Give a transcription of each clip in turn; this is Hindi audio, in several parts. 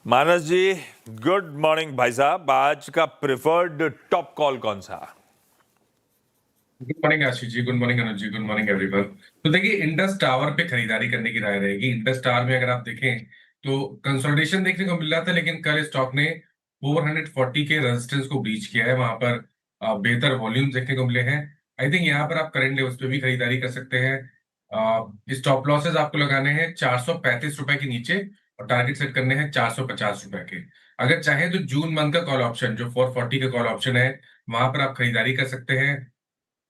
मानस जी, गुड मॉर्निंग भाई साहब। आज का प्रिफर्ड टॉप कॉल कौन सा? गुड मॉर्निंग आशीष जी, good morning Anuj ji, good morning everyone. तो देखिए, इंडस टावर पे खरीदारी करने की राय रहेगी। इंडस टावर में अगर आप देखें तो कंसोलिडेशन देखने को मिल रहा था, लेकिन कल स्टॉक ने 440 के रेजिस्टेंस को ब्रीच किया है। वहां पर बेहतर वॉल्यूम देखने को मिले हैं। आई थिंक यहाँ पर आप करंट लेवल्स पे भी खरीदारी कर सकते हैं। स्टॉप लॉसेस आपको लगाने हैं 435 रुपए के नीचे और टारगेट सेट करने हैं 450 रुपए के। अगर चाहे तो जून मंथ का कॉल ऑप्शन जो 440 का कॉल ऑप्शन है, वहां पर आप खरीदारी कर सकते हैं।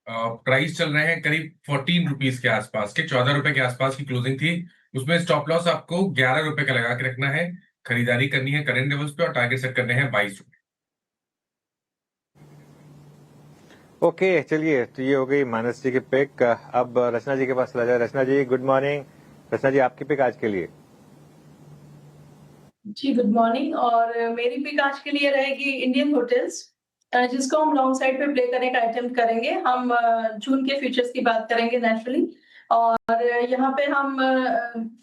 प्राइस चल रहे हैं करीब 14 रुपीज के आसपास के, 14 रुपए के आसपास की क्लोजिंग थी। उसमें स्टॉप लॉस आपको 11 रुपए का लगा के रखना है। खरीदारी करनी है करंट लेवल्स पे और टारगेट सेट करने हैं 22 रुपए। ओके, चलिए, तो ये हो गई मानस जी की पिक। अब रचना जी के पास चला जाए। रचना जी, गुड मॉर्निंग। रचना जी, आपकी पिक आज के लिए? जी गुड मॉर्निंग। और मेरी पिक आज के लिए रहेगी इंडियन होटल्स, जिसको हम लॉन्ग साइड पे प्ले करने का अटेम्प्ट करेंगे। हम जून के फ्यूचर्स की बात करेंगे नेचुरली, और यहाँ पे हम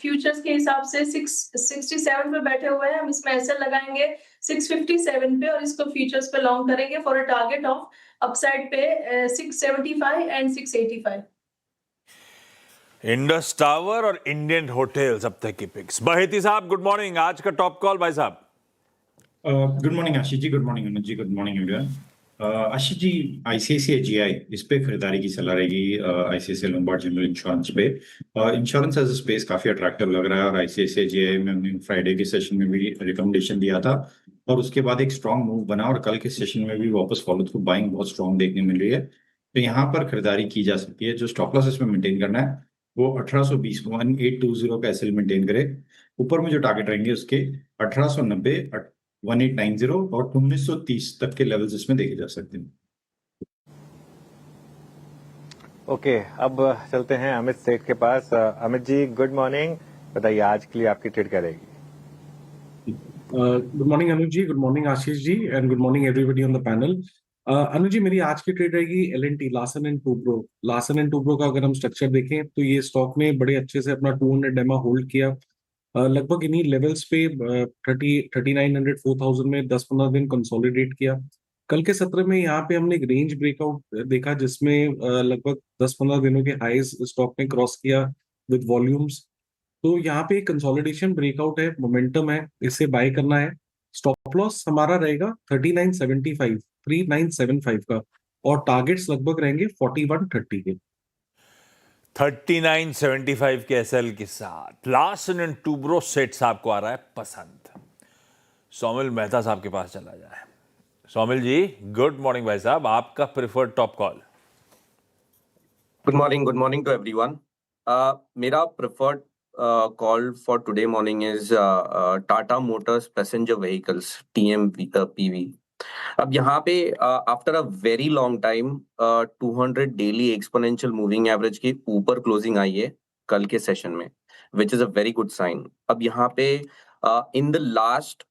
फ्यूचर्स के हिसाब से 667 पे बैठे हुए हैं। हम इसमें ऐसे लगाएंगे 657 पे और इसको फ्यूचर्स पे लॉन्ग करेंगे for a target of upside पे 675 एंड 685। इंडस टावर और इंडियन होटल्स अब तक की पिक्स। बहेती साहब, गुड मॉर्निंग। आज का टॉप कॉल भाई साहब। गुड मॉर्निंग आशीष जी, good morning Anuj ji, good morning everyone. Ashish ji, ICICI GI इस पे खरीदारी की सलाह रहेगी। आईसीआईसीआई लोम्बार्ड जनरल इंश्योरेंस पे इंश्योरेंस एज अ स्पेस काफी अट्रैक्टिव लग रहा है, और आईसीआईसीआई जीआई में हमने फ्राइडे के सेशन में भी रिकमेंडेशन दिया था और उसके बाद एक स्ट्रॉन्ग मूव बना, और कल के सेशन में भी वापस फॉलो थ्रू बाइंग बहुत स्ट्रॉन्ग देखने मिल रही है। तो यहाँ पर खरीदारी की जा सकती है। जो स्टॉप लॉस इसमें मेंटेन करना है वो 1820 1820 का एसएल मेंटेन करे। ऊपर में जो टारगेट रहेंगे उसके 1890, 1890 और 1930 तक के लेवल्स इसमें देखे जा सकते हैं। ओके, अब चलते हैं अमित सेठ के पास। Amit ji, good morning. बताइए, आज के लिए आपकी ट्रेड क्या रहेगी? Good morning Anuj ji, good morning Ashish ji, and good morning everybody on the panel. Anuj ji, मेरी आज की ट्रेड रहेगी L and T, Larsen and Toubro. Larsen and Toubro का अगर हम स्ट्रक्चर देखें तो ये स्टॉक ने बड़े अच्छे से अपना 200 डेमा होल्ड किया। लगभग इन्हीं लेवल्स पे 3900 4000 में 10-15 दिन कंसोलिडेट किया। कल के सत्र में यहाँ पे हमने एक रेंज ब्रेकआउट देखा, जिसमें लगभग 10-15 दिनों के हाईज स्टॉक ने क्रॉस किया विद वॉल्यूम्स। तो यहाँ पे कंसोलिडेशन ब्रेकआउट है, मोमेंटम है, इसे बाय करना है। स्टॉप लॉस हमारा रहेगा 3975 का, और टारगेट्स लगभग रहेंगे 4130 के। 3975 के एसएल के साथ लार्सन एंड टूब्रो सेट साहब को आ रहा है पसंद। सौमिल मेहता साहब के पास चला जाए। सौमिल जी, गुड मॉर्निंग भाई साहब। आपका preferred top call? Good morning to everyone. मेरा preferred call for today morning is Tata Motors Passenger Vehicles, TMPV। अब यहाँ पे after a very long time 200 daily exponential moving average के ऊपर क्लोजिंग आई है कल के सेशन में, which is a very good sign. अब यहाँ पे इन द लास्ट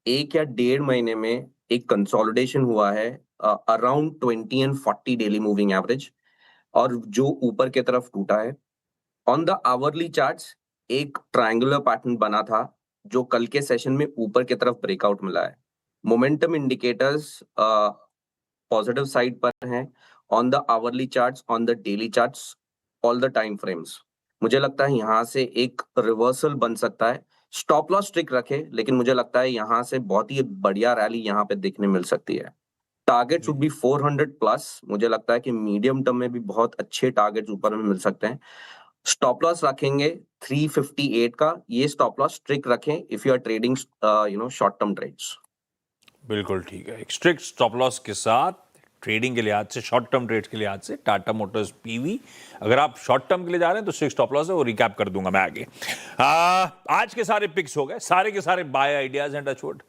1 या 1.5 महीने में एक कंसोलिडेशन हुआ है around 20 and 40 daily moving average, और जो ऊपर की तरफ टूटा है। ऑन द आवरली चार्ट्स एक ट्रायंगुलर पैटर्न बना था जो कल के सेशन में ऊपर की तरफ ब्रेकआउट मिला है। मोमेंटम इंडिकेटर्स पॉजिटिव साइड पर हैं on the hourly charts, on the daily charts, all the time frames. मुझे लगता है यहाँ से एक रिवर्सल बन सकता है। स्टॉप लॉस स्ट्रिक्ट रखे, लेकिन मुझे लगता है यहाँ से बहुत ही बढ़िया रैली यहाँ पे देखने मिल सकती है। Target should be 400 plus. मुझे लगता है कि मीडियम टर्म में भी बहुत अच्छे टारगेट्स ऊपर में मिल सकते हैं। स्टॉप लॉस रखेंगे 358 का। ये स्टॉप लॉस स्ट्रिक्ट रखें if you are trading short term trades. बिल्कुल ठीक है। एक स्ट्रिक्ट स्टॉप लॉस के साथ ट्रेडिंग के लिहाज से, शॉर्ट टर्म ट्रेड के लिहाज से टाटा मोटर्स पीवी। अगर आप शॉर्ट टर्म के लिए जा रहे हैं तो स्ट्रिक्ट स्टॉप लॉस है, वो रिकैप कर दूंगा मैं आगे। आज के सारे पिक्स हो गए, सारे के सारे बाय आइडियाज एंड टचवुड।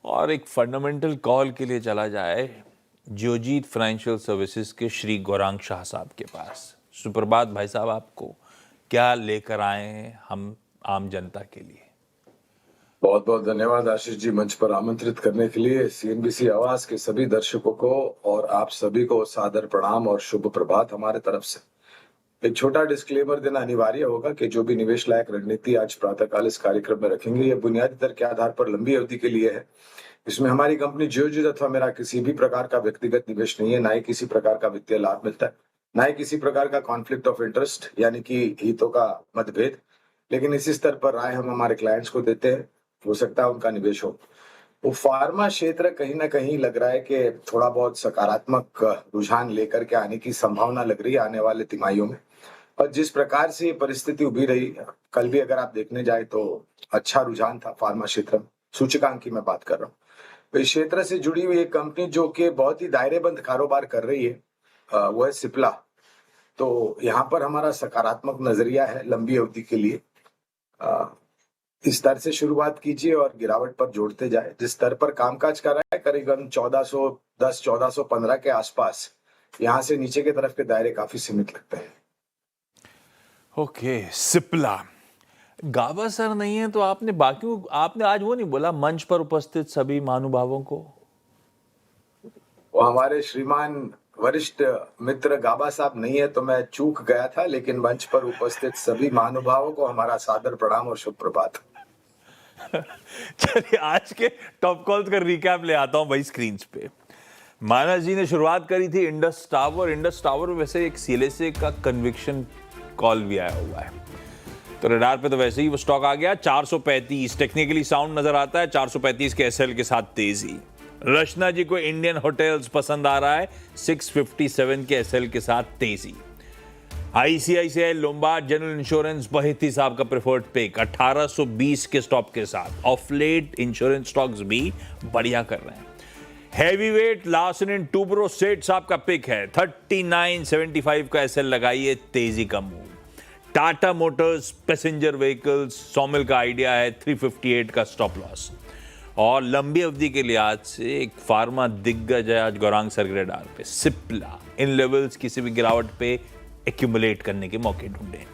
और एक फंडामेंटल कॉल के लिए चला जाए जियोजीत फाइनेंशियल सर्विसेज के श्री गौरांग शाह साहब के पास। सुप्रभात भाई साहब, आपको क्या लेकर आए हैं हम आम जनता के लिए? बहुत बहुत धन्यवाद आशीष जी, मंच पर आमंत्रित करने के लिए। CNBC आवाज के सभी दर्शकों को और आप सभी को सादर प्रणाम और शुभ प्रभात हमारे तरफ से। एक छोटा डिस्क्लेमर देना अनिवार्य होगा कि जो भी निवेश लायक रणनीति आज प्रातःकाल इस कार्यक्रम में रखेंगे, यह बुनियादी दर के आधार पर लंबी अवधि के लिए है। इसमें हमारी कंपनी जियोजित अथवा मेरा किसी भी प्रकार का व्यक्तिगत निवेश नहीं है, ना ही किसी प्रकार का वित्तीय लाभ मिलता है, ना ही किसी प्रकार का कॉन्फ्लिक्ट ऑफ इंटरेस्ट यानी कि हितों का मतभेद। लेकिन इसी स्तर पर राय हम हमारे क्लाइंट्स को देते हैं, हो सकता है उनका निवेश हो। वो फार्मा क्षेत्र कहीं ना कहीं लग रहा है कि थोड़ा बहुत सकारात्मक रुझान लेकर के आने की संभावना लग रही है आने वाले तिमाहियों में। और जिस प्रकार से ये परिस्थिति उभी रही, कल भी अगर आप देखने जाए तो अच्छा रुझान था फार्मा क्षेत्र में, सूचकांक की मैं बात कर रहा हूँ। तो इस क्षेत्र से जुड़ी हुई एक कंपनी जो कि बहुत ही दायरेबंद कारोबार कर रही है, वो है सिप्ला। तो यहाँ पर हमारा सकारात्मक नजरिया है लंबी अवधि के लिए। इस स्तर से शुरुआत कीजिए और गिरावट पर जोड़ते जाए। जिस स्तर पर कामकाज कर रहा है करीबन 1410 1415 के आसपास, यहाँ से नीचे की तरफ के दायरे काफी सीमित लगते हैं। ओके, सिप्ला। गाबा सर नहीं है तो आपने आज वो नहीं बोला मंच पर उपस्थित सभी महानुभावों को? वो हमारे श्रीमान वरिष्ठ मित्र गाबा साहब नहीं है तो मैं चूक गया था, लेकिन मंच पर उपस्थित सभी महानुभावों को हमारा सादर प्रणाम और शुभ प्रभात। चलिए आज के टॉप कॉल्स का रिकैप ले आता हूं भाई स्क्रीन पे। मानस जी ने शुरुआत करी थी इंडस टावर वैसे एक सीएलएसए का कन्विक्शन कॉल भी आया हुआ है, तो रडार पे तो वैसे ही वो स्टॉक आ गया। 435 टेक्निकली साउंड नजर आता है, 435 के एसएल के साथ तेजी। रचना जी को इंडियन होटल्स पसंद आ रहा है, 657 के एसएल के साथ तेजी। आईसीआईसीआई लोम्बार्ड जनरल इंश्योरेंस बहेती साहब का प्रेफर्ड पिक 1820 के स्टॉप के साथ। ऑफ लेट इंश्योरेंस स्टॉक्स भी बढ़िया कर रहे हैं। हैवीवेट लार्सन एंड टूब्रो सेठ साहब का पिक है, 3975 का एसएल लगाइए, तेजी का move. Tata Motors Passenger vehicles सॉमिल का आइडिया है, 358 का स्टॉप लॉस। और लंबी अवधि के लिहाज से एक फार्मा दिग्गज है आज गौरांग सर के रडार पे, सिप्ला। इन लेवल्स किसी भी गिरावट पे एक्यूमुलेट करने के मौके ढूंढे।